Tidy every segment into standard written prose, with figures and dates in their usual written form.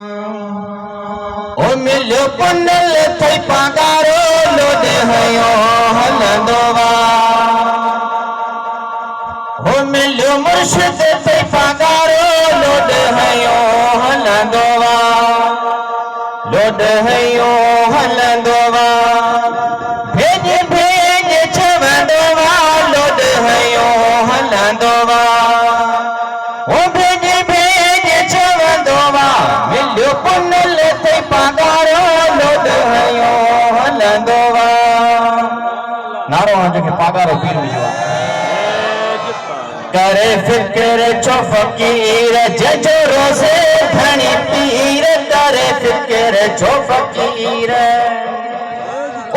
O milho panel thai pagaro lode hayo halandova. O milho murshid thai pagaro lode hayo halandova. Lode hayo halandova. Bheje bheje chavandova lode hayo halandova. O bheje bheje chavandova milho panel thai pagaro lode hayo halandova. नारो हाजो के पागारो पीरू जुआ करे फिक्र छो फकीर जजो रोजे धनी पीर करे फिक्र छो फकीर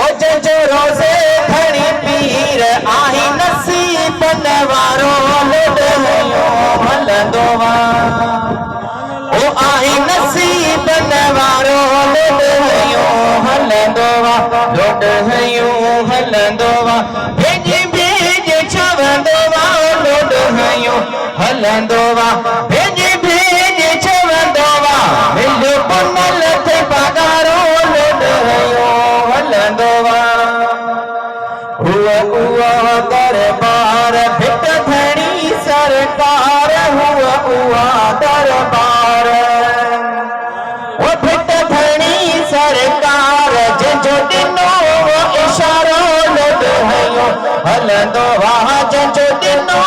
ओ जजो रोजे धनी पीर आही नसीब नवारो लोड हयो हलंदोवा ओ आही नसीब नवारो लोड हयो हलंदोवा लोड हयो हलंदोवा भेजे भेजे चवंदोवा लोड हयो हलंदोवा भेजे भेजे चवंदोवा मिलो पनल ते पगारो लोड हयो हलंदोवा हुआ हुआ दरबार भिट धणी सरकार हुआ हुआ दरबार ओ भिट धणी सरकार जो दिनो इशारो लोड हयो हलंदोवा जो दिनो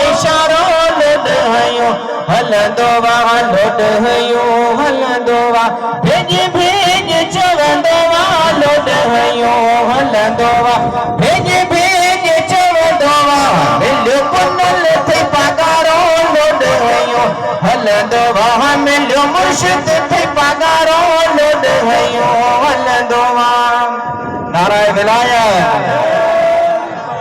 इशारो लोड हयो हलंदोवा लोड हयो हलंदोवा भेज भेज चवंदोवा लोड हयो हलंदोवा भेज भेज चवंदोवा मिलो पुनल थे पगारो लोड हयो हलंदोवा मिलो मुर्शिद थे पगारो लोड हयो हलंदोवा नाराय विलायत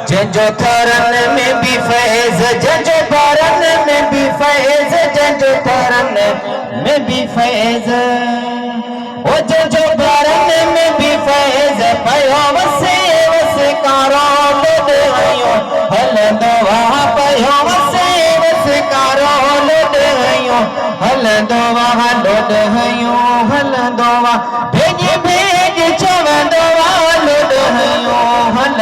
जंजो थरन में भी फैज जंजो भरन में भी फैज जंजो थरन में भी फैज ओ जंजो भरन में भी फैज पयो वसे वसे कारो लोड हयो हलंदोवा पयो वसे वसे कारो लोड हयो हलंदोवा लोड हयो हलंदोवा भेजे